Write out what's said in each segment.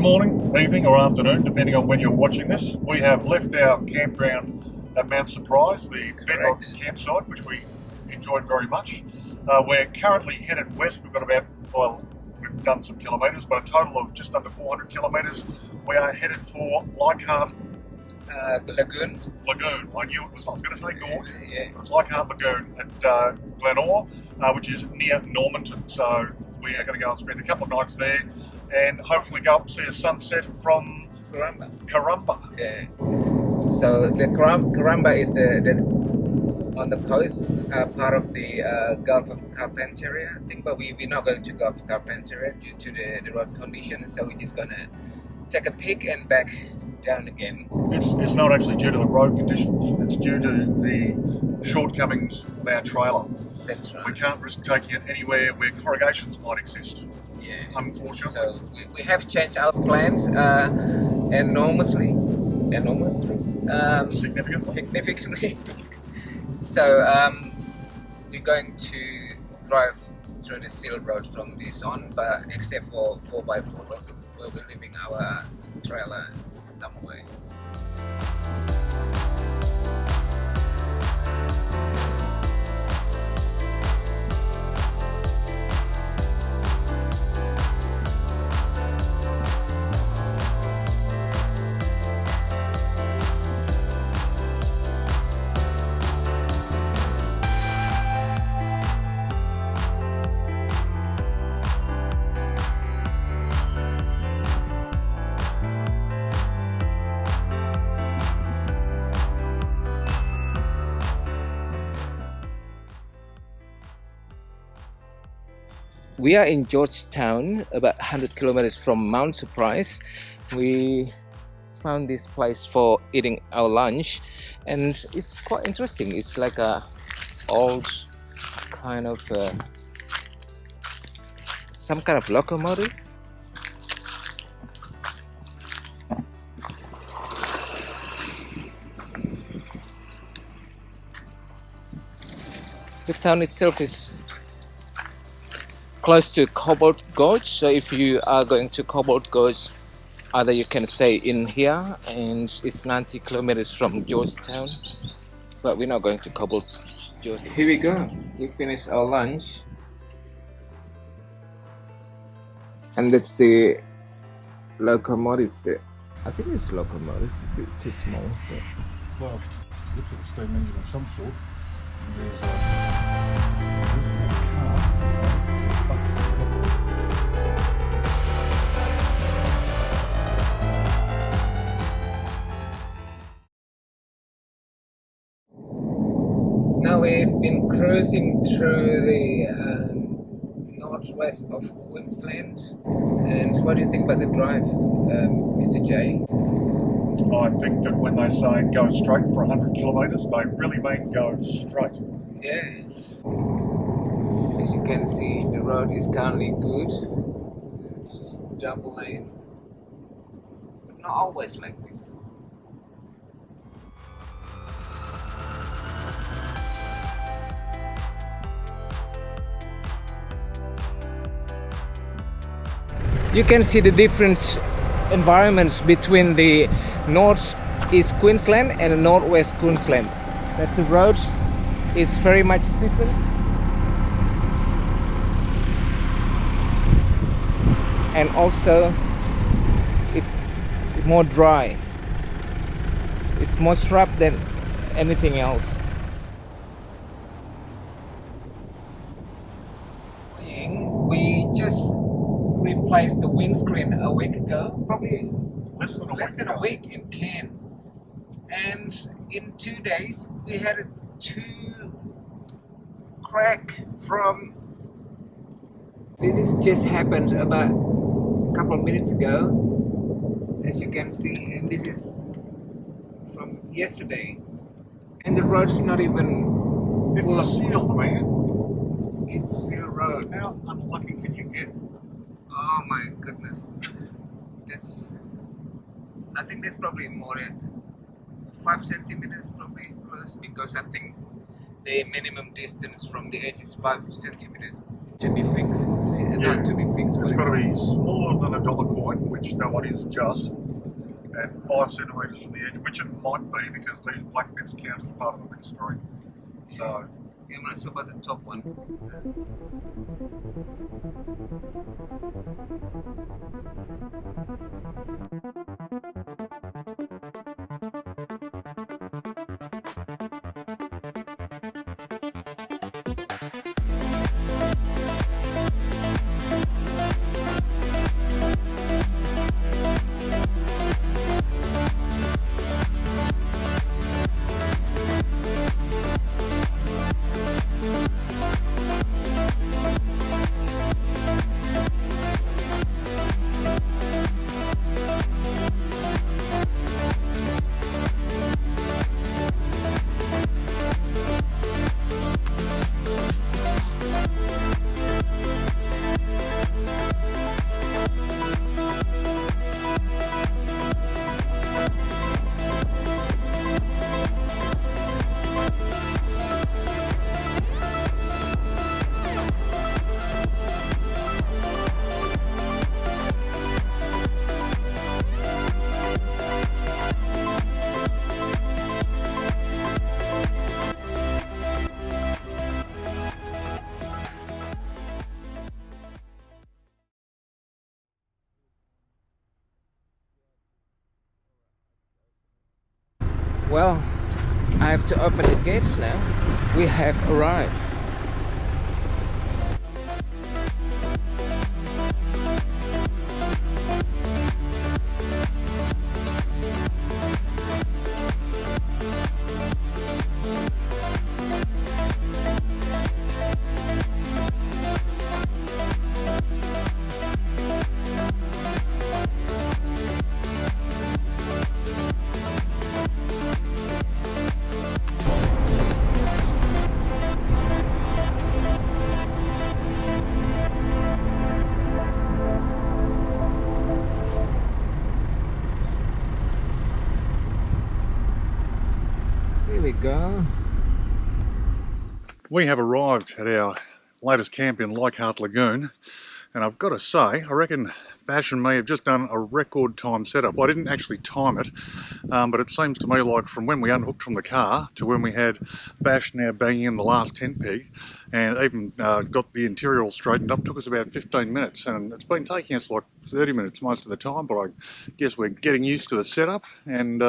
morning, evening or afternoon, depending on when you're watching this. We have left our campground at Mount Surprise, the Bedrock campsite, which we enjoyed very much. We're currently headed west. We've got we've done some kilometres, but a total of just under 400 kilometres. We are headed for Leichhardt Lagoon. I knew it was, I was going to say Gorge. Yeah. It's Leichhardt Lagoon at Glenore, which is near Normanton. So we are going to go and spend a couple of nights there and hopefully go up and see a sunset from Karumba. Yeah. So the Karumba is on the coast, part of the Gulf of Carpentaria, I think, but we're not going to Gulf of Carpentaria due to the road conditions, so we're just going to take a peek and back down again. It's not actually due to the road conditions, it's due to the shortcomings of our trailer. That's right. We can't risk taking it anywhere where corrugations might exist. Yeah. Unfortunately. So we have changed our plans enormously. Significantly. So we're going to drive through the Seal Road from this on, but except for 4x4, we'll be leaving our trailer somewhere. We are in Georgetown, about 100 kilometers from Mount Surprise. We found this place for eating our lunch, and it's quite interesting. It's like a old kind of some kind of locomotive. The town itself is close to Cobalt Gorge, so if you are going to Cobalt Gorge, either you can stay in here, and it's 90 kilometers from Georgetown, but we're not going to Cobalt Gorge. Here we go, we finished our lunch, and that's the locomotive there. I think it's locomotive, a bit too small, but Well, looks like a steam engine of some sort. now we've been cruising through the northwest of Queensland. And what do you think about the drive, Mr. J? I think that when they say go straight for 100 kilometres, they really mean go straight. Yeah. As you can see, the road is currently good. It's just double lane. But not always like this. You can see the different environments between the northeast Queensland and the northwest Queensland. That the roads is very much different. And also it's more dry. It's more shrub than anything else. We just replaced the windscreen a week ago, probably less than a week in Cairns, and in 2 days we had a 2 crack from this just happened about a couple of minutes ago, as you can see, and this is from yesterday, and the road's not even full of sealed, man. It's Seal Road. How unlucky can you get? Oh my goodness. I think there's probably more than 5 centimeters probably close, because I think the minimum distance from the edge is 5 centimeters to be fixed. not to be fixed. It's got to be smaller than a dollar coin, which that one is just, and 5 centimetres from the edge, which it might be because these black bits count as part of the windscreen. So. Yeah, I'm going to show about the top one. Well, I have to open the gates now. We have arrived. Here we go. We have arrived at our latest camp in Leichhardt Lagoon, and I've got to say, I reckon Bash and me have just done a record time setup. I didn't actually time it, but it seems to me like from when we unhooked from the car to when we had Bash now banging in the last tent peg and even got the interior all straightened up, took us about 15 minutes, and it's been taking us like 30 minutes most of the time, but I guess we're getting used to the setup and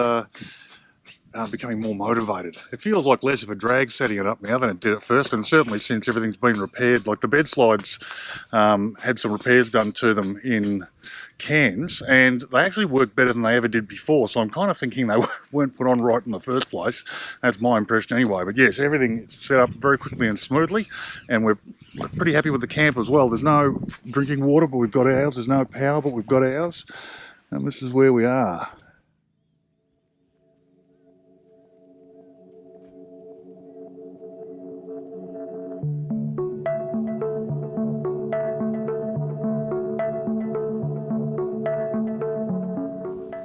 becoming more motivated. It feels like less of a drag setting it up now than it did at first, and certainly since everything's been repaired. Like the bed slides had some repairs done to them in Cairns, and they actually work better than they ever did before, so I'm kind of thinking they weren't put on right in the first place. That's my impression anyway. But yes, everything set up very quickly and smoothly, and we're pretty happy with the camp as well. There's no drinking water, but we've got ours. There's no power, but we've got ours, and this is where we are.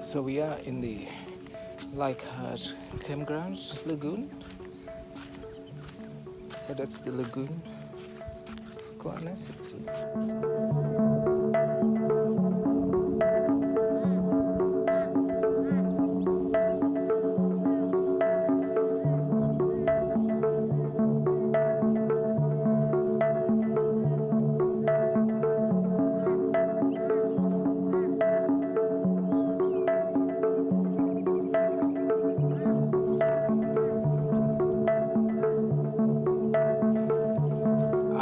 So we are in the Leichhardt Campgrounds Lagoon. So that's the lagoon. It's quite nice actually.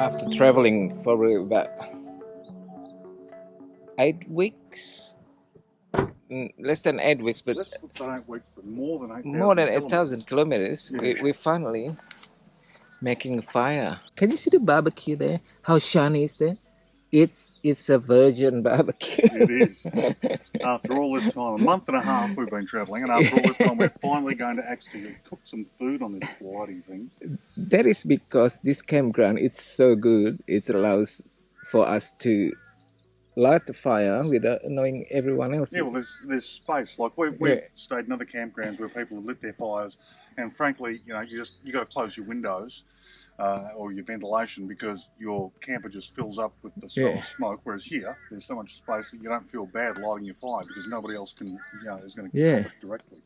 After traveling for about 8 weeks, less than 8 weeks, but less than 8 weeks, but more than 8,000 more than 8,000 kilometers. Yeah. We finally making a fire. Can you see the barbecue there? How shiny is that? It's a virgin barbecue. It is. After all this time, a month and a half we've been travelling, and after all this time we're finally going to actually cook some food on this blighty thing. That is because this campground is so good. It allows for us to light the fire without annoying everyone else. Yeah, well, there's space. Like we've stayed in other campgrounds where people have lit their fires, and frankly, you know, you got to close your windows or your ventilation, because your camper just fills up with the smell of smoke. Whereas here, there's so much space that you don't feel bad lighting your fire because nobody else can, is going to cop it directly.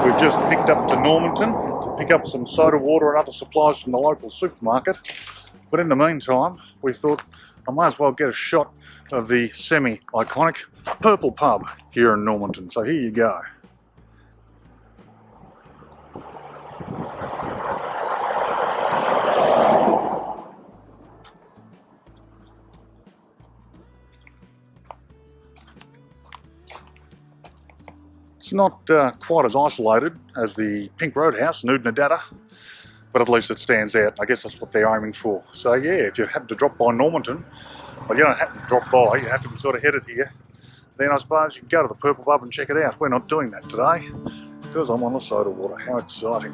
We've just picked up to Normanton to pick up some soda water and other supplies from the local supermarket. But in the meantime, we thought I might as well get a shot of the semi-iconic Purple Pub here in Normanton. So here you go. It's not quite as isolated as the Pink Roadhouse in Oodnadatta, but at least it stands out. I guess that's what they're aiming for. So yeah, if you happen to drop by Normanton, well, you don't have to drop by, you have to be sort of headed here, then I suppose you can go to the Purple Pub and check it out. We're not doing that today because I'm on the soda water. How exciting.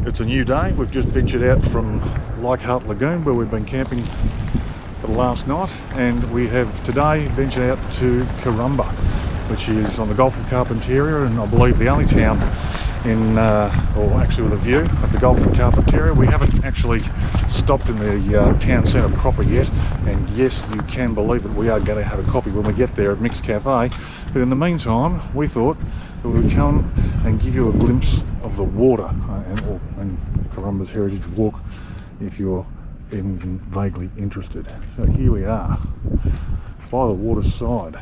It's a new day. We've just ventured out from Leichhardt Lagoon where we've been camping for the last night, and we have today ventured out to Karumba, which is on the Gulf of Carpentaria, and I believe the only town in, or actually with a view of the Gulf of Carpentaria. We haven't actually stopped in the town centre proper yet, and yes, you can believe it, we are going to have a coffee when we get there at Mixed Cafe. But in the meantime, we thought that we would come and give you a glimpse of the water and Karumba's Heritage Walk if you're even vaguely interested. So here we are by the water side.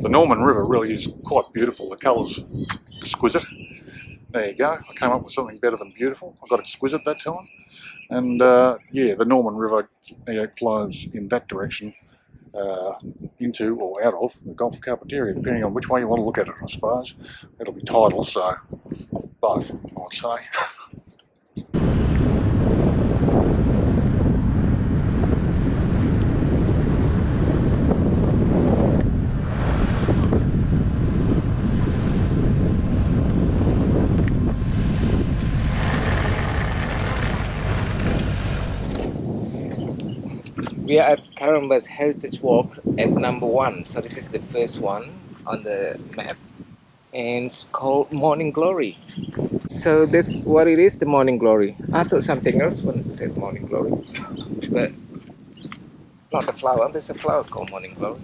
The Norman River really is quite beautiful. The colour's exquisite. There you go. I came up with something better than beautiful. I got exquisite that time. And yeah, the Norman River flows in that direction into or out of the Gulf of Carpentaria, depending on which way you want to look at it, I suppose. It'll be tidal, so both, I'd say. We are at Karumba's Heritage Walk at number 1. So this is the first one on the map, and it's called Morning Glory. So this what it is, the Morning Glory. I thought something else when it said Morning Glory, but not the flower. There's a flower called Morning Glory.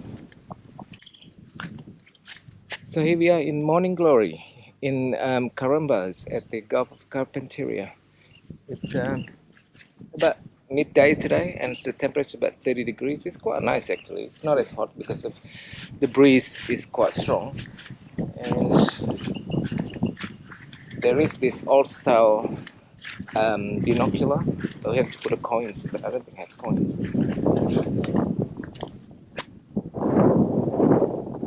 So here we are in Morning Glory in Karumba's at the Gulf of Carpentaria, It's about midday today, and the temperature about 30 degrees. It's quite nice actually. It's not as hot because of the breeze is quite strong, and there is this old style binocular. We have to put a coins, but I don't think I have coins.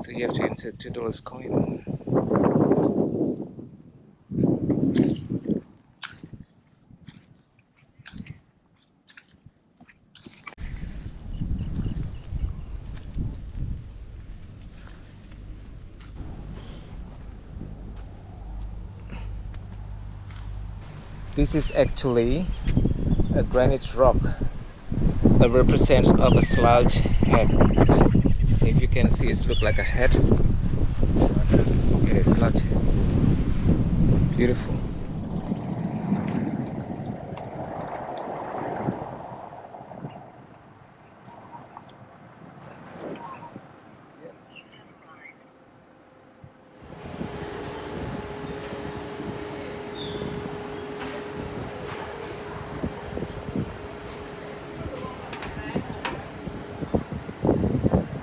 So you have to insert $2 coin. This is actually a granite rock that represents of a slouch head. So if you can see, it looks like a head. It is slouch head. Beautiful.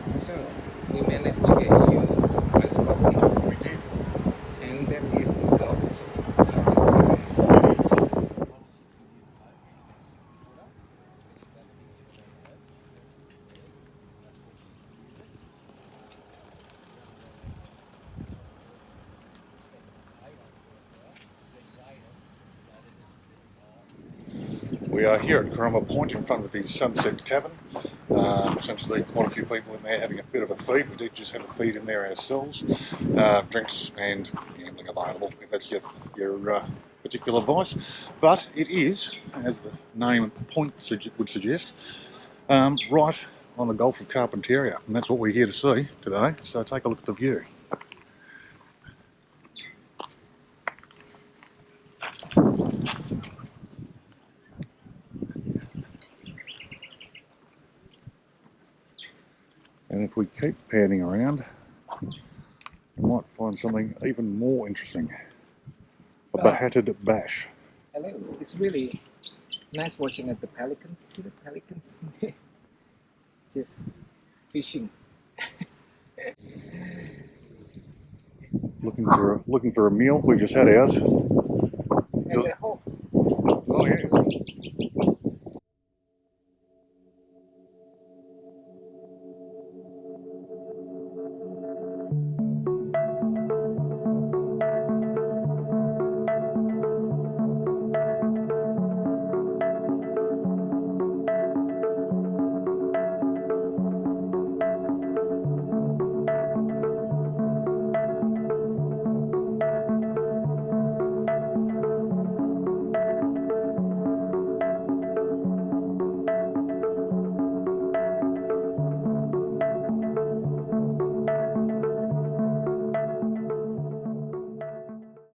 So we managed to get you iced coffee. We did. And that is the goal. We are here at Karumba Point in front of the Sunset Tavern. Seems to be quite a few people in there having a bit of a feed. We did just have a feed in there ourselves. Drinks and gambling available if that's your particular vice. But it is, as the name and point would suggest, right on the Gulf of Carpentaria. And that's what we're here to see today. So take a look at the view. And if we keep panning around, we might find something even more interesting. A behatted bash. Hello. It's really nice watching at the pelicans. See the pelicans? Just fishing. Looking for a meal. We just had ours.